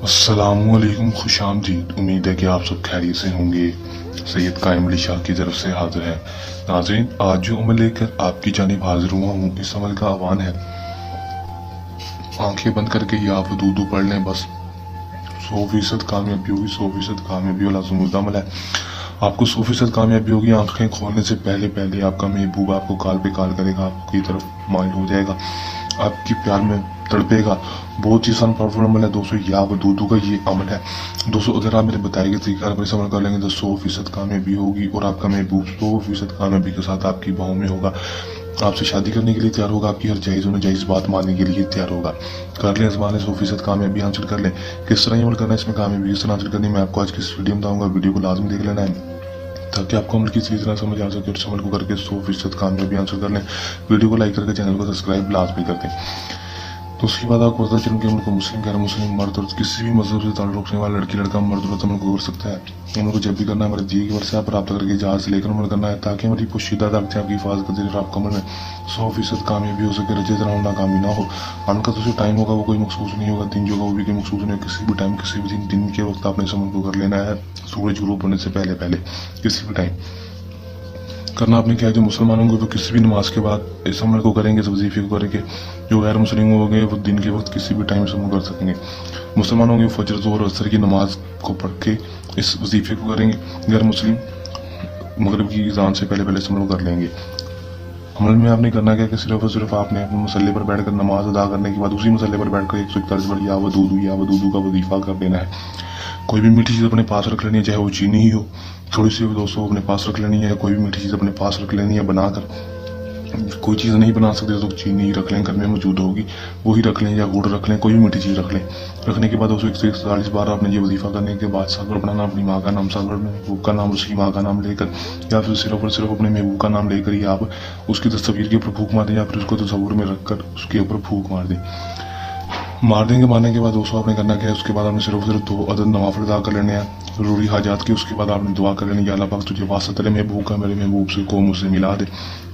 السلام علیکم، خوش آمدید۔ امید ہے کہ آپ سب خیریت سے ہوں گے۔ سید قائم علی شاہ کی طرف سے حاضر ہے۔ ناظرین، آج جو عمل لے کر آپ کی جانب حاضر ہوا ہوں، اس عمل کا آہوان ہے آنکھیں بند کر کے یا آپ دودو پڑھ لیں، بس 100% کامیابی ہوگی۔ 100% کامیابی والا زمرد عمل ہے۔ آپ کو 100% کامیابی ہوگی۔ آنکھیں کھولنے سے پہلے آپ کا محبوب آپ کو کال پہ کال کرے گا، آپ کی طرف مائل ہو جائے گا، آپ کی پیار میں تڑپے گا۔ بہت ہی آسان پاورفل عمل ہے دوستو، یا ودودو کا یہ عمل ہے دوستو۔ اگر آپ میرے بتائے گئے طریقہ پر اس عمل کر لیں گے تو 100% کامیابی ہوگی، اور آپ کا محبوب 100% کامیابی کے ساتھ آپ کی باہوں میں ہوگا، آپ سے شادی کرنے کے لیے تیار ہوگا، آپ کی ہر جائز و ناجائز بات ماننے کے لیے تیار ہوگا۔ کر لیں ازما لیں، 100% کامیابی حاصل کر لیں۔ کس طرح یہ عمل کرنا ہے، اس میں کامیابی کس طرح حاصل کرنی ہے، میں آپ کو آج کی اس ویڈیو میں بتاؤں گا۔ ویڈیو کو لازم دیکھ لینا ہے تاکہ آپ کو عمل کی صحیح طرح سمجھ آ سکے، اور اس عمل کو کر کے 100% کامیابی حاصل کر لیں۔ ویڈیو کو لائک کر کے چینل کو سبسکرائب لازمی کر دیں۔ تو اس کی بعد آپ کو پتہ چلوں کہ عمل کو مسلم غیر مسلم، مرد اور کسی بھی مذہب سے تعلق رکھنے والا لڑکی لڑکا مرد عورت عمل کو کر سکتا ہے۔ عمل کو جب بھی کرنا ہے ہمارے دیے کی واٹس ایپ پر رابطہ کر کے جہاز سے لے کر عمل کرنا ہے، تاکہ ہماری پوشیدہ طاقتیں آپ کی حفاظت کرتے رہیں، آپ کا عمل میں 100% کامیابی ہو سکے، رجے طرح ناکامی نہ ہو۔ عمل کا جو ٹائم ہوگا وہ کوئی مخصوص نہیں ہوگا، دن جو ہوگا وہ بھی کوئی مخصوص نہیں ہوگا۔ کسی بھی ٹائم، کسی بھی دن کے وقت آپ نے اس عمل کو کر لینا ہے، سورج غروب ہونے سے پہلے کسی بھی ٹائم کرنا آپ نے کیا ہے۔ جو مسلمان ہوں گے وہ کسی بھی نماز کے بعد اس عمل کو کریں گے، اس وظیفے کو کریں گے۔ جو غیر مسلم ہوں گے وہ دن کے وقت کسی بھی ٹائم اس عمل کو کر سکیں گے۔ مسلمان ہوں گے فجر ظہر عصر کی نماز کو پڑھ کے اس وظیفے کو کریں گے، غیر مسلم مغرب کی اذان سے پہلے اس عمل کو کر لیں گے۔ عمل میں آپ نے کرنا کیا کہ صرف اور صرف آپ نے اپنے مسلح پر بیٹھ کر نماز ادا کرنے کے بعد اسی مسلح پر بیٹھ کر 141 بار یا ودودو کا وظیفہ کر دینا ہے۔ کوئی بھی میٹھی چیز اپنے پاس رکھ لینی ہے، چاہے وہ چینی ہی ہو، تھوڑی سی دوستوں اپنے پاس رکھ لینی ہے۔ کوئی بھی میٹھی چیز اپنے پاس رکھ لینی ہے بنا کر۔ کوئی چیز نہیں بنا سکتے تو چینی ہی رکھ لیں، گھر میں موجود ہوگی وہی رکھ لیں، یا گڑ رکھ لیں، کوئی بھی میٹھی چیز رکھ لیں۔ رکھنے کے بعد 141 بار آپ نے یہ وظیفہ کرنے کے بعد ساگر بنانا، اپنی ماں کا نام، ساگر میں محبوب کا نام، اس کی ماں کا نام لے کر، یا پھر صرف اور صرف اپنے محبوب کا نام لے کر ہی آپ اس کی تصویر کے اوپر پھونک مار دیں، یا پھر اس کو تصور میں رکھ کر اس کے اوپر پھونک مار دیں گے۔ مارنے کے بعد دوستوں آپ نے کرنا کیا ہے، اس کے بعد آپ نے صرف 2 عدد نوافل ادا کر لینے ہیں ضروری حاجات کی۔ اس کے بعد آپ نے دعا کر لینی، یا اللہ پاک تجھے واسطہ تیرے محبوب کا میرے محبوب سے کو مجھ سے ملا دے۔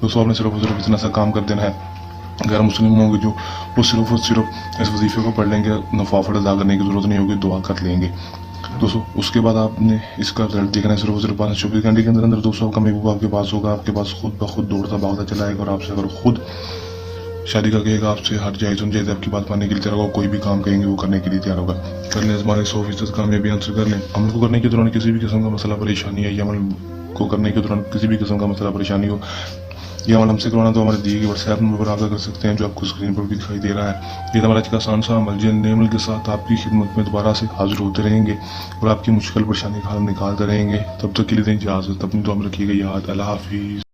دوستوں آپ نے صرف اتنا سا کام کر دینا ہے۔ غیر مسلم ہوں گے جو وہ صرف اس وظیفے کو پڑھ لیں گے، نوافل ادا کرنے کی ضرورت نہیں ہوگی، دعا کر لیں گے دوستوں۔ اس کے بعد آپ نے اس کا رزلٹ دیکھنا ہے صرف 24 گھنٹے کے اندر دوستوں۔ آپ کا محبوب آپ کے پاس ہوگا، آپ کے پاس خود بخود دوڑتا بھاگتا چلا آئے گا، اور آپ سے اگر خود شادی کا کہے گا، آپ سے ہر جائز آپ کی بات ماننے کے لیے تیار ہوگا، کوئی بھی کام کہیں گے وہ کرنے کے لیے تیار ہوگا۔ کر لیں ازما لیں، 100% کامیابی حاصل کر لیں۔ عمل کو کرنے کے دوران کسی بھی قسم کا مسئلہ پریشانی ہے، یہ عمل کو کرنے کے دوران کسی بھی قسم کا مسئلہ پریشانی ہو، یہ عمل ہم سے کروانا تو ہمارے دیے گئے واٹس ایپ نمبر پر رابطہ کر سکتے ہیں، جو آپ کو اسکرین پر بھی دکھائی دے رہا ہے۔ یہ ہمارا آج کا آسان سا عمل، جن نئے عمل کے ساتھ آپ کی خدمت میں دوبارہ سے حاضر ہوتے رہیں گے، اور آپ کی مشکل پریشانی کا حل نکالتے رہیں گے۔ تب تک کے لیے دیں اجازت، اپنی دعا میں رکھیے گا یاد۔ اللہ حافظ۔